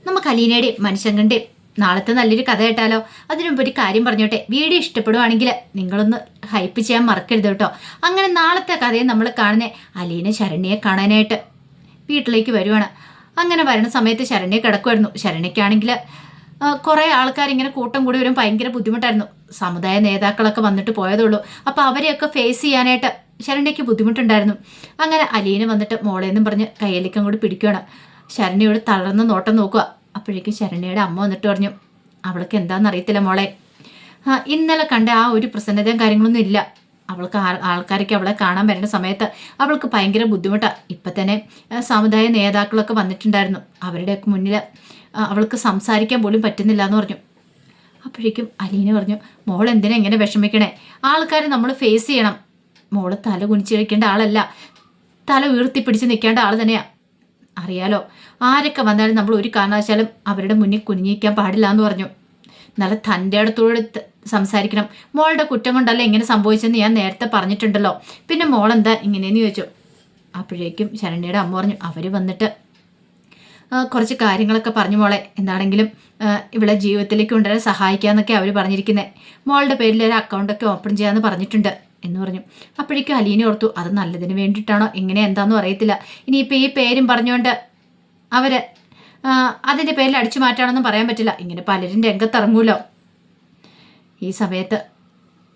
നമുക്ക് അലീനയുടെയും മനുഷ്യങ്ങളുടെയും നാളത്തെ നല്ലൊരു കഥ കേട്ടാലോ? അതിനു മുമ്പ് ഒരു കാര്യം പറഞ്ഞോട്ടെ, വീഡിയോ ഇഷ്ടപ്പെടുവാണെങ്കിൽ നിങ്ങളൊന്ന് ഹൈപ്പ് ചെയ്യാൻ മറക്കരുത് കേട്ടോ. അങ്ങനെ നാളത്തെ കഥയെ നമ്മൾ കാണുന്നേ അലീന ശരണ്യയെ കാണാനായിട്ട് വീട്ടിലേക്ക് വരുവാണ്. അങ്ങനെ വരുന്ന സമയത്ത് ശരണ്യ കിടക്കുമായിരുന്നു. ശരണ്യക്കാണെങ്കിൽ കുറേ ആൾക്കാരിങ്ങനെ കൂട്ടം കൂടി വരും, ഭയങ്കര ബുദ്ധിമുട്ടായിരുന്നു. സമുദായ നേതാക്കളൊക്കെ വന്നിട്ട് പോയതുള്ളൂ. അപ്പോൾ അവരെയൊക്കെ ഫേസ് ചെയ്യാനായിട്ട് ശരണ്യയ്ക്ക് ബുദ്ധിമുട്ടുണ്ടായിരുന്നു. അങ്ങനെ അലീന വന്നിട്ട് മോളേന്നും പറഞ്ഞ് കയ്യിലേക്കും കൂടി പിടിക്കുകയാണ്. ശരണ്യയോട് തളർന്ന് നോട്ടം നോക്കുക. അപ്പോഴേക്കും ശരണ്യയുടെ അമ്മ വന്നിട്ട് പറഞ്ഞു, അവൾക്ക് എന്താണെന്ന് അറിയത്തില്ല മോളെ, ഇന്നലെ കണ്ട ആ ഒരു പ്രസന്നതയും കാര്യങ്ങളൊന്നും ഇല്ല. അവൾക്ക് ആൾക്കാരൊക്കെ അവളെ കാണാൻ വരുന്ന സമയത്ത് അവൾക്ക് ഭയങ്കര ബുദ്ധിമുട്ടാണ്. ഇപ്പം തന്നെ സമുദായ നേതാക്കളൊക്കെ വന്നിട്ടുണ്ടായിരുന്നു. അവരുടെയൊക്കെ മുന്നിൽ അവൾക്ക് സംസാരിക്കാൻ പോലും പറ്റുന്നില്ല എന്ന് പറഞ്ഞു. അപ്പോഴേക്കും അലീന പറഞ്ഞു, മോൾ എന്തിനാ ഇങ്ങനെ വിഷമിക്കണേ? ആൾക്കാർ നമ്മൾ ഫേസ് ചെയ്യണം. മോള് തല കുനിച്ച് കഴിക്കേണ്ട ആളല്ല, തല ഉയർത്തിപ്പിടിച്ച് നിൽക്കേണ്ട ആൾ തന്നെയാണ്. അറിയാലോ, ആരൊക്കെ വന്നാലും നമ്മൾ ഒരു കാരണവശാലും അവരുടെ മുന്നിൽ കുനിഞ്ഞിരിക്കാൻ പാടില്ല എന്ന് പറഞ്ഞു. നല്ല തൻ്റെ അടുത്തോട് സംസാരിക്കണം. മോളുടെ കുറ്റം കൊണ്ടല്ല ഇങ്ങനെ സംഭവിച്ചെന്ന് ഞാൻ നേരത്തെ പറഞ്ഞിട്ടുണ്ടല്ലോ, പിന്നെ മോളെന്താ ഇങ്ങനെയെന്ന് ചോദിച്ചു. അപ്പോഴേക്കും ശരണ്യയുടെ അമ്മ പറഞ്ഞു, അവർ വന്നിട്ട് കുറച്ച് കാര്യങ്ങളൊക്കെ പറഞ്ഞു മോളെ, എന്താണെങ്കിലും ഇവിടെ ജീവിതത്തിലേക്ക് കൊണ്ടുവരാൻ സഹായിക്കാമെന്നൊക്കെ അവർ പറഞ്ഞിരിക്കുന്നത്. മോളുടെ പേരിൽ ഒരു അക്കൗണ്ടൊക്കെ ഓപ്പൺ ചെയ്യാമെന്ന് പറഞ്ഞിട്ടുണ്ട് എന്ന് പറഞ്ഞു. അപ്പോഴേക്കും അലീന ഓർത്തു, അത് നല്ലതിന് വേണ്ടിയിട്ടാണോ എങ്ങനെ എന്താണെന്നും അറിയത്തില്ല. ഇനിയിപ്പോൾ ഈ പേരും പറഞ്ഞുകൊണ്ട് അവർ അതിൻ്റെ പേരിൽ അടിച്ചു മാറ്റാണെന്നും പറയാൻ പറ്റില്ല. ഇങ്ങനെ പലരും രംഗത്തിറങ്ങൂലോ. ഈ സമയത്ത്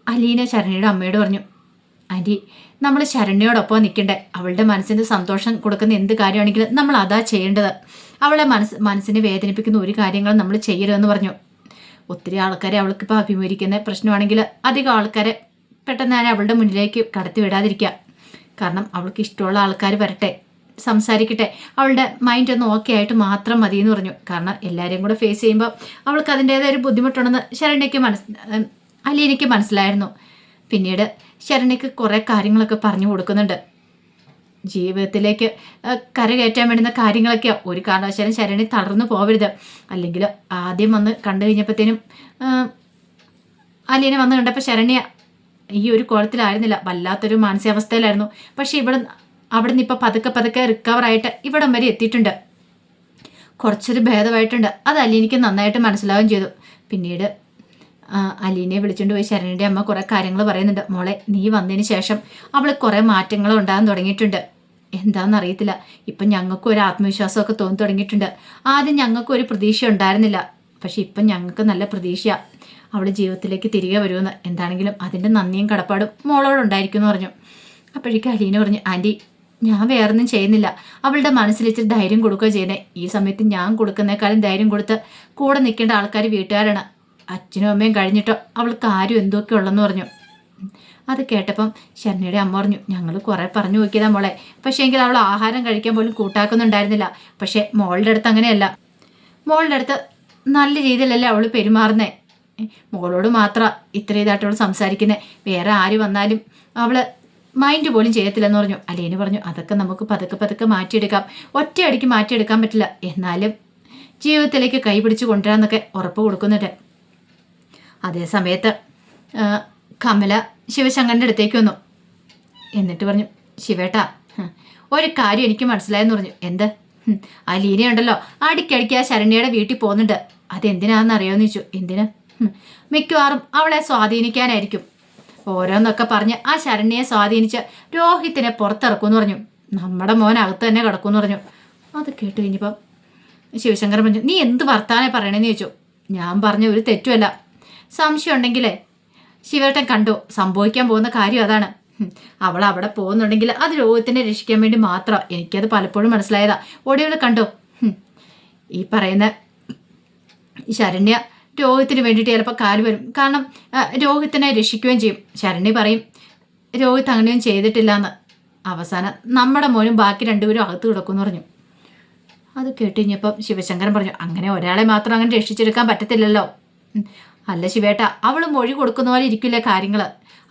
അലീന ശരണ്യയുടെ അമ്മയോട് പറഞ്ഞു, ആൻറ്റി, നമ്മൾ ശരണ്യയോടൊപ്പം നിൽക്കണ്ടേ? അവളുടെ മനസ്സിന് സന്തോഷം കൊടുക്കുന്ന എന്ത് കാര്യമാണെങ്കിലും നമ്മൾ അതാ ചെയ്യേണ്ടത്. അവളെ മനസ്സിനെ വേദനിപ്പിക്കുന്ന ഒരു കാര്യങ്ങളും നമ്മൾ ചെയ്യരുതെന്ന് പറഞ്ഞു. ഒത്തിരി ആൾക്കാരെ അവൾക്കിപ്പോൾ അഭിമുഖീകരിക്കുന്ന പ്രശ്നമാണെങ്കിൽ അധികം ആൾക്കാരെ പെട്ടെന്ന് തന്നെ അവളുടെ മുന്നിലേക്ക് കടത്തി വിടാതിരിക്കുക. കാരണം അവൾക്ക് ഇഷ്ടമുള്ള ആൾക്കാർ വരട്ടെ, സംസാരിക്കട്ടെ, അവളുടെ മൈൻഡ് ഒന്ന് ഓക്കെ ആയിട്ട് മാത്രം മതി എന്ന് പറഞ്ഞു. കാരണം എല്ലാവരെയും കൂടെ ഫേസ് ചെയ്യുമ്പോൾ അവൾക്ക് അതിൻ്റേതായ ഒരു ബുദ്ധിമുട്ടുണ്ടെന്ന് അലീനയ്ക്ക് മനസ്സിലായിരുന്നു. പിന്നീട് ശരണ്യക്ക് കുറേ കാര്യങ്ങളൊക്കെ പറഞ്ഞു കൊടുക്കുന്നുണ്ട്. ജീവിതത്തിലേക്ക് കരകയറ്റാൻ വേണ്ടുന്ന കാര്യങ്ങളൊക്കെ. ഒരു കാരണവശാലും ശരണ്യ തളർന്നു പോവരുത്. അല്ലെങ്കിൽ ആദ്യം വന്ന് കണ്ടു കഴിഞ്ഞപ്പോഴത്തേനും അലീന വന്ന് കണ്ടപ്പോൾ ശരണ്യ ഈ ഒരു കോലത്തിലായിരുന്നില്ല, വല്ലാത്തൊരു മാനസികാവസ്ഥയിലായിരുന്നു. പക്ഷേ അവിടെ നിന്ന് ഇപ്പോൾ പതുക്കെ റിക്കവറായിട്ട് ഇവിടം വരെ എത്തിയിട്ടുണ്ട്. കുറച്ചൊരു ഭേദമായിട്ടുണ്ട്. അത് അലീനയ്ക്ക് നന്നായിട്ട് മനസ്സിലാവുകയും ചെയ്തു. പിന്നീട് അലീനയെ വിളിച്ചുകൊണ്ട് പോയി ശരണ്യയുടെ അമ്മ കുറേ കാര്യങ്ങൾ പറയുന്നുണ്ട്. മോളെ, നീ വന്നതിന് ശേഷം അവൾ കുറേ മാറ്റങ്ങൾ ഉണ്ടാകാൻ തുടങ്ങിയിട്ടുണ്ട്. എന്താണെന്ന് അറിയത്തില്ല, ഇപ്പം ഞങ്ങൾക്കും ഒരു ആത്മവിശ്വാസമൊക്കെ തോന്നി തുടങ്ങിയിട്ടുണ്ട്. ആദ്യം ഞങ്ങൾക്കും ഒരു പ്രതീക്ഷ ഉണ്ടായിരുന്നില്ല, പക്ഷെ ഇപ്പം ഞങ്ങൾക്ക് നല്ല പ്രതീക്ഷയാണ് അവൾ ജീവിതത്തിലേക്ക് തിരികെ വരുമെന്ന്. എന്താണെങ്കിലും അതിൻ്റെ നന്ദിയും കടപ്പാടും മോളോടുണ്ടായിരിക്കും എന്ന് പറഞ്ഞു. അപ്പോഴേക്കും അലീന പറഞ്ഞു, ആൻറ്റി, ഞാൻ വേറൊന്നും ചെയ്യുന്നില്ല, അവളുടെ മനസ്സിലിച്ചിരി ധൈര്യം കൊടുക്കുക ചെയ്യുന്നത്. ഈ സമയത്ത് ഞാൻ കൊടുക്കുന്നേക്കാളും ധൈര്യം കൊടുത്ത് കൂടെ നിൽക്കേണ്ട ആൾക്കാർ വീട്ടുകാരാണ്. അച്ഛനും അമ്മയും കഴിഞ്ഞിട്ടോ അവൾക്ക് ആരും എന്തൊക്കെ ഉള്ളെന്ന് പറഞ്ഞു. അത് കേട്ടപ്പം ശരണ്യയുടെ അമ്മ പറഞ്ഞു, ഞങ്ങൾ കുറേ പറഞ്ഞു നോക്കിയതാ മോളെ, പക്ഷേ എങ്കിൽ അവൾ ആഹാരം കഴിക്കാൻ പോലും കൂട്ടാക്കുന്നുണ്ടായിരുന്നില്ല. പക്ഷേ മോളുടെ അടുത്ത് അങ്ങനെയല്ല. മോളുടെ അടുത്ത് നല്ല രീതിയിലല്ലേ അവൾ പെരുമാറുന്നേ. മോളോട് മാത്രം ഇത്ര ഇതായിട്ട് അവൾ സംസാരിക്കുന്നത്. വേറെ ആര് വന്നാലും അവൾ മൈൻഡ് പോലും ചെയ്യത്തില്ലെന്ന് പറഞ്ഞു. അലീന പറഞ്ഞു, അതൊക്കെ നമുക്ക് പതുക്കെ മാറ്റിയെടുക്കാം. ഒറ്റയടിക്ക് മാറ്റിയെടുക്കാൻ പറ്റില്ല, എന്നാലും ജീവിതത്തിലേക്ക് കൈപിടിച്ച് കൊണ്ടുവരാമെന്നൊക്കെ ഉറപ്പ് കൊടുക്കുന്നുണ്ട്. അതേ സമയത്ത് കമല ശിവശങ്കറിൻ്റെ അടുത്തേക്ക് വന്നു. എന്നിട്ട് പറഞ്ഞു, ശിവേട്ടാ, ഒരു കാര്യം എനിക്ക് മനസ്സിലായെന്ന് പറഞ്ഞു. എന്ത്? അലീനയുണ്ടല്ലോ അടിക്കടിക്ക് ആ ശരണ്യയുടെ വീട്ടിൽ പോകുന്നുണ്ട്. അതെന്തിനാണെന്ന് അറിയാമെന്ന് ചോദിച്ചു. എന്തിന്? മിക്കവാറും അവളെ സ്വാധീനിക്കാനായിരിക്കും. ഓരോന്നൊക്കെ പറഞ്ഞ് ആ ശരണ്യയെ സ്വാധീനിച്ച് രോഹിത്തിനെ പുറത്തിറക്കുമെന്ന് പറഞ്ഞു. നമ്മുടെ മോൻ അകത്ത് തന്നെ കിടക്കുമെന്ന് പറഞ്ഞു. അത് കേട്ട് കഴിഞ്ഞപ്പം ശിവശങ്കരൻ പറഞ്ഞു, നീ എന്ത് വർത്താനം പറയണേന്ന് ചോദിച്ചു. ഞാൻ പറഞ്ഞ ഒരു തെറ്റുമല്ല. സംശയം ഉണ്ടെങ്കിലേ ശിവേട്ടൻ കണ്ടു, സംഭവിക്കാൻ പോകുന്ന കാര്യം അതാണ്. അവൾ അവിടെ പോകുന്നുണ്ടെങ്കിൽ അത് രോഗത്തിനെ രക്ഷിക്കാൻ വേണ്ടി മാത്രം. എനിക്കത് പലപ്പോഴും മനസ്സിലായതാ. ഒടിവിൽ കണ്ടോ, ഈ പറയുന്ന ശരണ്യ രോഗത്തിന് വേണ്ടിയിട്ട് ചിലപ്പോൾ കാല് വരും. കാരണം രോഹിത്തിനെ രക്ഷിക്കുകയും ചെയ്യും. ശരണ്യ പറയും രോഹിത്ത് അങ്ങനെയൊന്നും ചെയ്തിട്ടില്ല എന്ന്. അവസാനം നമ്മുടെ മോനും ബാക്കി രണ്ടുപേരും അകത്ത് കിടക്കുമെന്ന് പറഞ്ഞു. അത് കേട്ട് കഴിഞ്ഞപ്പം ശിവശങ്കരൻ പറഞ്ഞു, അങ്ങനെ ഒരാളെ മാത്രം അങ്ങനെ രക്ഷിച്ചെടുക്കാൻ പറ്റത്തില്ലല്ലോ. അല്ല ശിവേട്ട, അവൾ മൊഴി കൊടുക്കുന്ന പോലെ ഇരിക്കില്ലേ കാര്യങ്ങൾ.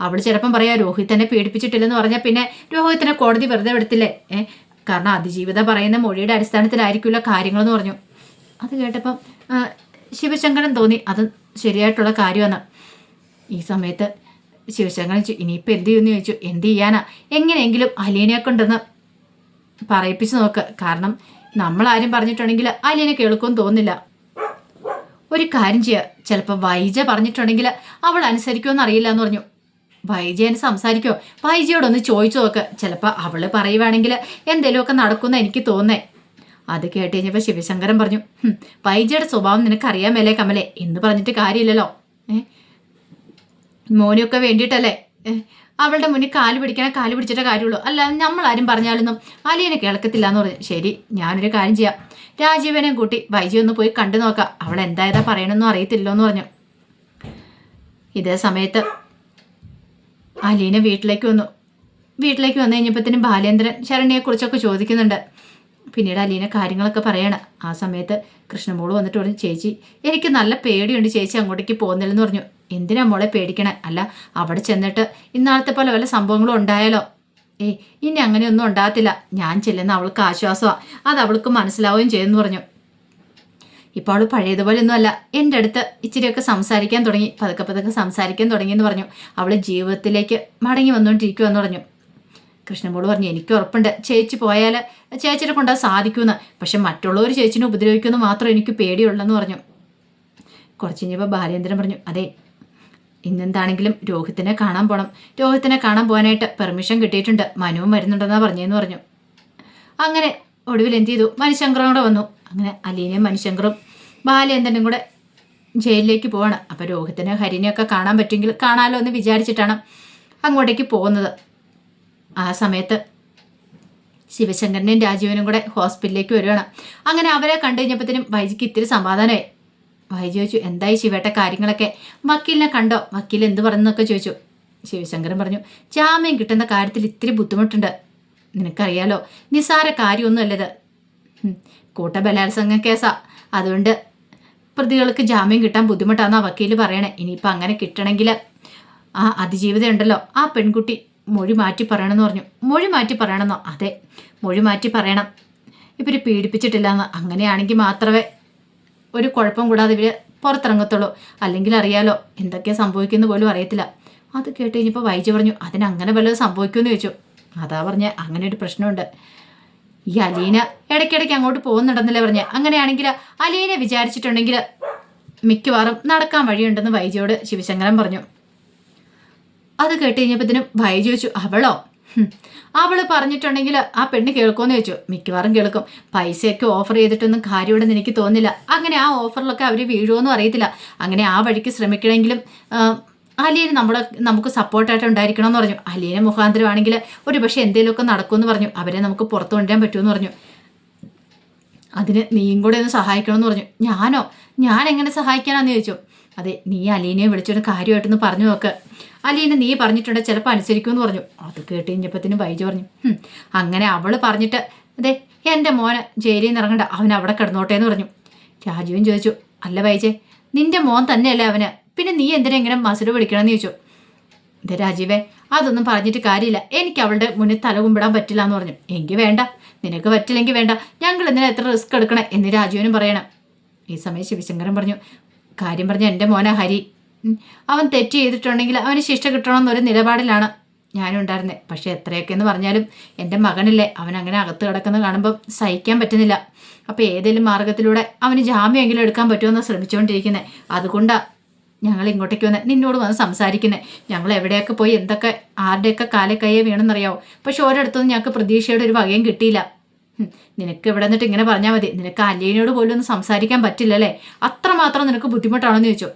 അവൾ ചിലപ്പം പറയാ രോഹിത്തിനെ പീഡിപ്പിച്ചിട്ടില്ലെന്ന് പറഞ്ഞാൽ പിന്നെ രോഹിത്തിനെ കോടതി വെറുതെ വിടത്തില്ലേ? കാരണം അതിജീവിത പറയുന്ന മൊഴിയുടെ അടിസ്ഥാനത്തിലായിരിക്കില്ല കാര്യങ്ങളെന്ന് പറഞ്ഞു. അത് കേട്ടപ്പം ശിവശങ്കരൻ തോന്നി അത് ശരിയായിട്ടുള്ള കാര്യമാണ്. ഈ സമയത്ത് ശിവശങ്കരൻ ചോദിച്ചു, ഇനിയിപ്പോൾ എന്ത് ചെയ്യുമെന്ന് ചോദിച്ചു. എന്ത് ചെയ്യാനാ, എങ്ങനെയെങ്കിലും അലീനയെ കൊണ്ടെന്ന് പറയിപ്പിച്ച് നോക്ക്. കാരണം നമ്മളാരും പറഞ്ഞിട്ടുണ്ടെങ്കിൽ അലീന കേൾക്കുമെന്ന് തോന്നില്ല. ഒരു കാര്യം ചെയ്യുക, ചിലപ്പോൾ വൈജ പറഞ്ഞിട്ടുണ്ടെങ്കിൽ അവൾ അനുസരിക്കുമെന്ന് അറിയില്ല എന്ന് പറഞ്ഞു. വൈജയന് സംസാരിക്കോ? വൈജയോടൊന്ന് ചോദിച്ചു നോക്ക്, ചിലപ്പോൾ അവള് പറയുവാണെങ്കിൽ എന്തെങ്കിലുമൊക്കെ നടക്കുമെന്ന് എനിക്ക് തോന്നേ. അത് കേട്ട് കഴിഞ്ഞപ്പോൾ ശിവശങ്കരൻ പറഞ്ഞു, വൈജയുടെ സ്വഭാവം നിനക്കറിയാൻ മേലേ കമലേ, എന്ന് പറഞ്ഞിട്ട് കാര്യമില്ലല്ലോ. മോനൊക്കെ വേണ്ടിയിട്ടല്ലേ അവളുടെ മുന്നിൽ കാല് പിടിച്ചിട്ടേ കാര്യമുള്ളൂ, അല്ലാതെ നമ്മളാരും പറഞ്ഞാലൊന്നും അലീനെ കേൾക്കത്തില്ല എന്ന് പറഞ്ഞു. ശരി, ഞാനൊരു കാര്യം ചെയ്യാം, രാജീവനെയും കൂട്ടി വൈജി ഒന്ന് പോയി കണ്ടു നോക്കാം, അവൾ എന്തായതാ പറയണമെന്നും അറിയത്തില്ലോ എന്ന് പറഞ്ഞു. ഇതേ സമയത്ത് അലീന വീട്ടിലേക്ക് വന്നു കഴിഞ്ഞപ്പോഴത്തേനും ബാലേന്ദ്രൻ ശരണ്യയെക്കുറിച്ചൊക്കെ ചോദിക്കുന്നുണ്ട്. പിന്നീട് അലീന കാര്യങ്ങളൊക്കെ പറയണം. ആ സമയത്ത് കൃഷ്ണമോള് വന്നിട്ട് പറഞ്ഞു, ചേച്ചി എനിക്ക് നല്ല പേടിയുണ്ട് ചേച്ചി അങ്ങോട്ടേക്ക് പോകുന്നില്ലെന്ന് പറഞ്ഞു. എന്തിനാ മോളെ പേടിക്കണേ? അല്ല അവിടെ ചെന്നിട്ട് ഇന്നാളത്തെ പോലെ വല്ല സംഭവങ്ങളും ഉണ്ടായാലോ? ഇനി അങ്ങനെയൊന്നും ഉണ്ടാകത്തില്ല, ഞാൻ ചെല്ലുന്ന അവൾക്ക് ആശ്വാസമാണ്, അത് അവൾക്ക് മനസ്സിലാവുകയും ചെയ്യുമെന്ന് പറഞ്ഞു. ഇപ്പോൾ അവൾ പഴയതുപോലെ ഒന്നുമല്ല, എൻ്റെ അടുത്ത് ഇച്ചിരിയൊക്കെ സംസാരിക്കാൻ തുടങ്ങി, പതുക്കെ സംസാരിക്കാൻ തുടങ്ങിയെന്ന് പറഞ്ഞു. അവൾ ജീവിതത്തിലേക്ക് മടങ്ങി വന്നുകൊണ്ടിരിക്കുമെന്ന് പറഞ്ഞു. കൃഷ്ണമോള് പറഞ്ഞു, എനിക്ക് ഉറപ്പുണ്ട് ചേച്ചി പോയാൽ ചേച്ചിനെ കൊണ്ടത് സാധിക്കുമെന്ന്, പക്ഷെ മറ്റുള്ളവർ ചേച്ചിനെ ഉപദ്രവിക്കുമെന്ന് മാത്രം എനിക്ക് പേടിയുള്ളെന്ന് പറഞ്ഞു. കുറച്ച് കഴിഞ്ഞപ്പോൾ ബാലേന്ദ്രൻ പറഞ്ഞു, അതെ ഇന്നെന്താണെങ്കിലും രോഹിത്തിനെ കാണാൻ പോകാനായിട്ട് പെർമിഷൻ കിട്ടിയിട്ടുണ്ട്, മനുവും വരുന്നുണ്ടെന്നാണ് പറഞ്ഞതെന്ന് പറഞ്ഞു. അങ്ങനെ ഒടുവിൽ എന്ത് ചെയ്തു, മനുശങ്കറും കൂടെ വന്നു. അങ്ങനെ അലീനയും മനുശങ്കറും ബാലേന്ദ്രനും കൂടെ ജയിലിലേക്ക് പോവാണ്. അപ്പോൾ രോഹിത്തിനെ ഹരിനെയൊക്കെ കാണാൻ പറ്റുമെങ്കിൽ കാണാമല്ലോ എന്ന് വിചാരിച്ചിട്ടാണ് അങ്ങോട്ടേക്ക് പോകുന്നത്. ആ സമയത്ത് ശിവശങ്കരനെയും രാജീവനും കൂടെ ഹോസ്പിറ്റലിലേക്ക് വരുവാണ്. അങ്ങനെ അവരെ കണ്ടു കഴിഞ്ഞപ്പോഴത്തേനും വൈജിക്ക് ഇത്തിരി സമാധാനമായി. വൈജി ചോദിച്ചു, എന്തായി ശിവേട്ട കാര്യങ്ങളൊക്കെ, വക്കീലിനെ കണ്ടോ, വക്കീൽ എന്ത് പറഞ്ഞെന്നൊക്കെ ചോദിച്ചു. ശിവശങ്കരൻ പറഞ്ഞു, ജാമ്യം കിട്ടുന്ന കാര്യത്തിൽ ഇത്തിരി ബുദ്ധിമുട്ടുണ്ട്, നിനക്കറിയാലോ നിസാര കാര്യമൊന്നുമല്ലത്, കൂട്ടബലാത്സംഗ കേസാ, അതുകൊണ്ട് പ്രതികൾക്ക് ജാമ്യം കിട്ടാൻ ബുദ്ധിമുട്ടാണെന്നാ വക്കീൽ പറയണേ. ഇനിയിപ്പോൾ അങ്ങനെ കിട്ടണമെങ്കിൽ ആ അതിജീവിതം ഉണ്ടല്ലോ, ആ പെൺകുട്ടി മൊഴി മാറ്റി പറയണമെന്ന് പറഞ്ഞു. മൊഴി മാറ്റി പറയണമെന്നോ? അതെ, മൊഴി മാറ്റി പറയണം, ഇവർ പീഡിപ്പിച്ചിട്ടില്ലെന്ന്. അങ്ങനെയാണെങ്കിൽ മാത്രമേ ഒരു കുഴപ്പം കൂടാതെ ഇവർ പുറത്തിറങ്ങത്തുള്ളൂ, അല്ലെങ്കിൽ അറിയാലോ എന്തൊക്കെയാണ് സംഭവിക്കുന്നത് പോലും അറിയത്തില്ല. അത് കേട്ട് കഴിഞ്ഞപ്പോൾ വൈജി പറഞ്ഞു, അതിനങ്ങനെ വല്ലതും സംഭവിക്കുമെന്ന് ചോദിച്ചു. അതാ പറഞ്ഞ അങ്ങനെ ഒരു പ്രശ്നമുണ്ട്, ഈ അലീന ഇടയ്ക്കിടയ്ക്ക് അങ്ങോട്ട് പോകുന്നുണ്ടെന്നല്ലേ പറഞ്ഞ, അങ്ങനെയാണെങ്കിൽ അലീന വിചാരിച്ചിട്ടുണ്ടെങ്കിൽ മിക്കവാറും നടക്കാൻ വഴിയുണ്ടെന്ന് വൈജിയോട് ശിവശങ്കരൻ പറഞ്ഞു. അത് കേട്ട് കഴിഞ്ഞപ്പോഴത്തേനും വൈജി ചോദിച്ചു, അവളോ? അവൾ പറഞ്ഞിട്ടുണ്ടെങ്കിൽ ആ പെണ്ണ് കേൾക്കുമെന്ന് ചോദിച്ചു. മിക്കവാറും കേൾക്കും, പൈസയൊക്കെ ഓഫർ ചെയ്തിട്ടൊന്നും കാര്യമുണ്ടെന്ന് എനിക്ക് തോന്നുന്നില്ല, അങ്ങനെ ആ ഓഫറിലൊക്കെ അവർ വീഴുമെന്നും അറിയത്തില്ല, അങ്ങനെ ആ വഴിക്ക് ശ്രമിക്കണമെങ്കിലും അലീന നമുക്ക് സപ്പോർട്ടായിട്ട് ഉണ്ടായിരിക്കണമെന്ന് പറഞ്ഞു. അലീന മുഖാന്തരമാണെങ്കിൽ ഒരു പക്ഷേ എന്തെങ്കിലുമൊക്കെ നടക്കുമെന്ന് പറഞ്ഞു, അവരെ നമുക്ക് പുറത്തു കൊണ്ടുവരാൻ പറ്റുമെന്ന് പറഞ്ഞു. അതിന് നീയും കൂടെ ഒന്ന് സഹായിക്കണമെന്ന് പറഞ്ഞു. ഞാൻ എങ്ങനെ സഹായിക്കാനാന്ന് ചോദിച്ചു. അതെ, നീ അലീനയെ വിളിച്ചൊരു കാര്യമായിട്ടൊന്ന് പറഞ്ഞു നോക്ക്, അലീന നീ പറഞ്ഞിട്ടുണ്ടെങ്കിൽ ചിലപ്പോൾ അനുസരിക്കുമെന്ന് പറഞ്ഞു. അത് കേട്ട് കഴിഞ്ഞപ്പോഴത്തേനും വൈജി പറഞ്ഞു, അങ്ങനെ അവൾ പറഞ്ഞിട്ട് അതെ എൻ്റെ മോന് ജയിലിൽ നിന്ന് ഇറങ്ങണ്ട, അവൻ അവിടെ കിടന്നോട്ടെ എന്ന് പറഞ്ഞു. രാജുവും ചോദിച്ചു, അല്ല വൈജെ, നിന്റെ മോൻ തന്നെയല്ലേ അവന്, പിന്നെ നീ എന്തിനാ ഇങ്ങനെ മസുര പിടിക്കണമെന്ന് ചോദിച്ചു. ഇതേ രാജീവേ, അതൊന്നും പറഞ്ഞിട്ട് കാര്യമില്ല, എനിക്ക് അവളുടെ മുന്നിൽ തല കുമ്പിടാൻ പറ്റില്ല എന്ന് പറഞ്ഞു. എങ്കിൽ വേണ്ട, നിനക്ക് പറ്റില്ലെങ്കിൽ വേണ്ട, ഞങ്ങൾ എന്തിനാ എത്ര റിസ്ക് എടുക്കണേ എന്ന് രാജുവിനും പറയണം. ഈ സമയം ശിവശങ്കരൻ പറഞ്ഞു, കാര്യം പറഞ്ഞ എൻ്റെ മോനെ ഹരി, അവൻ തെറ്റ് ചെയ്തിട്ടുണ്ടെങ്കിൽ അവന് ശിക്ഷ കിട്ടണമെന്നൊരു നിലപാടിലാണ് ഞാനുണ്ടായിരുന്നത്. പക്ഷേ എത്രയൊക്കെ എന്ന് പറഞ്ഞാലും എൻ്റെ മകനല്ലേ, അവൻ അങ്ങനെ അകത്ത് കിടക്കുന്നത് കാണുമ്പം സഹിക്കാൻ പറ്റുന്നില്ല. അപ്പോൾ ഏതെങ്കിലും മാർഗത്തിലൂടെ അവന് ജാമ്യമെങ്കിലും എടുക്കാൻ പറ്റുമെന്ന് ശ്രമിച്ചുകൊണ്ടിരിക്കുന്നത്. അതുകൊണ്ടാണ് ഞങ്ങൾ ഇങ്ങോട്ടേക്ക് വന്ന് നിന്നോട് വന്ന് സംസാരിക്കുന്നത്. ഞങ്ങൾ എവിടെയൊക്കെ പോയി എന്തൊക്കെ ആരുടെയൊക്കെ കാലെ കയ്യെ വീണെന്നറിയാവോ, പക്ഷെ ഓരോരുത്തൊന്നും ഞങ്ങൾക്ക് പ്രതീക്ഷയുടെ ഒരു വകയും കിട്ടിയില്ല. നിനക്ക് ഇവിടെ നിന്നിട്ട് ഇങ്ങനെ പറഞ്ഞാൽ മതി, നിനക്ക് അലീനയോട് പോലും ഒന്നും സംസാരിക്കാൻ പറ്റില്ലല്ലേ, അത്രമാത്രം നിനക്ക് ബുദ്ധിമുട്ടാണെന്ന് ചോദിച്ചു.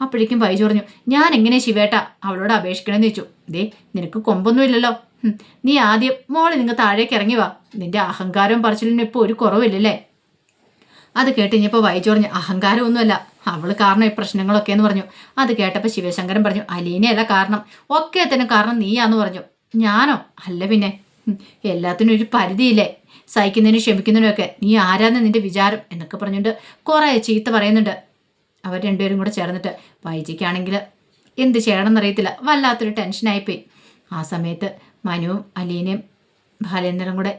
അപ്പോഴേക്കും വൈജു പറഞ്ഞു, ഞാൻ എങ്ങനെ ശിവേട്ട അവളോട് അപേക്ഷിക്കണമെന്ന് ചോദിച്ചു. ദേ നിനക്ക് കൊമ്പൊന്നുമില്ലല്ലോ, നീ ആദ്യം മോളെ നിങ്ങൾ താഴേക്ക് ഇറങ്ങി വാ, നിന്റെ അഹങ്കാരവും പറച്ചിലിനും ഇപ്പോൾ ഒരു കുറവില്ലല്ലേ. അത് കേട്ട് കഴിഞ്ഞപ്പോൾ വൈജു പറഞ്ഞു, അഹങ്കാരമൊന്നുമല്ല, അവൾ കാരണം ഈ പ്രശ്നങ്ങളൊക്കെ എന്ന് പറഞ്ഞു. അത് കേട്ടപ്പോൾ ശിവശങ്കരൻ പറഞ്ഞു, അലീനയല്ല കാരണം, ഒക്കത്തിനും കാരണം നീയാന്ന് പറഞ്ഞു. ഞാനോ? അല്ല പിന്നെ, എല്ലാത്തിനും ഒരു പരിധിയില്ലേ, സഹിക്കുന്നതിനും ക്ഷമിക്കുന്നതിനും ഒക്കെ. നീ ആരാന്ന് നിന്റെ വിചാരം എന്നൊക്കെ പറഞ്ഞുകൊണ്ട് കുറേ ചീത്ത പറയുന്നുണ്ട്. അവർ രണ്ടുപേരും കൂടെ ചേർന്നിട്ട്. വൈജിക്കാണെങ്കിൽ എന്ത് ചെയ്യണമെന്നറിയത്തില്ല, വല്ലാത്തൊരു ടെൻഷനായിപ്പോയി. ആ സമയത്ത് മനുവും അലീനയും ബാലേന്ദ്രനും കൂടെ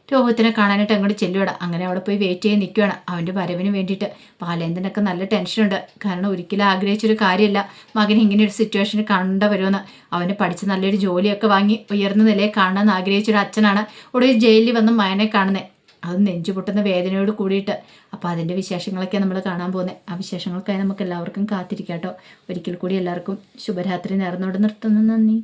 രോഹിത്തിനെ കാണാനായിട്ട് അങ്ങോട്ട് ചെല്ലുകയാണ്. അങ്ങനെ അവിടെ പോയി വെയിറ്റ് ചെയ്ത് നിൽക്കുകയാണ് അവൻ്റെ വരവിന് വേണ്ടിയിട്ട്. ബാലേന്ദ്രനൊക്കെ നല്ല ടെൻഷനുണ്ട്, കാരണം ഒരിക്കലും ആഗ്രഹിച്ചൊരു കാര്യമില്ല മകൻ ഇങ്ങനെ ഒരു സിറ്റുവേഷനിൽ കാണേണ്ട വരുമെന്ന്. അവന് പഠിച്ച് നല്ലൊരു ജോലിയൊക്കെ വാങ്ങി ഉയർന്ന നിലയെ കാണണമെന്ന് ആഗ്രഹിച്ചൊരു അച്ഛനാണ് ഒടുവിൽ ജയിലിൽ വന്ന് മകനെ കാണുന്നത്. അത് നെഞ്ചു പൊട്ടുന്ന വേദനയോട് കൂടിയിട്ട്. അപ്പോൾ അതിൻ്റെ വിശേഷങ്ങളൊക്കെ നമ്മൾ കാണാൻ പോകുന്നത്. ആ വിശേഷങ്ങൾക്കായി നമുക്ക് എല്ലാവർക്കും കാത്തിരിക്കാം കേട്ടോ. ഒരിക്കൽ കൂടി എല്ലാവർക്കും ശുഭരാത്രി നേർന്നോട് നിർത്തുന്നു. നന്ദി.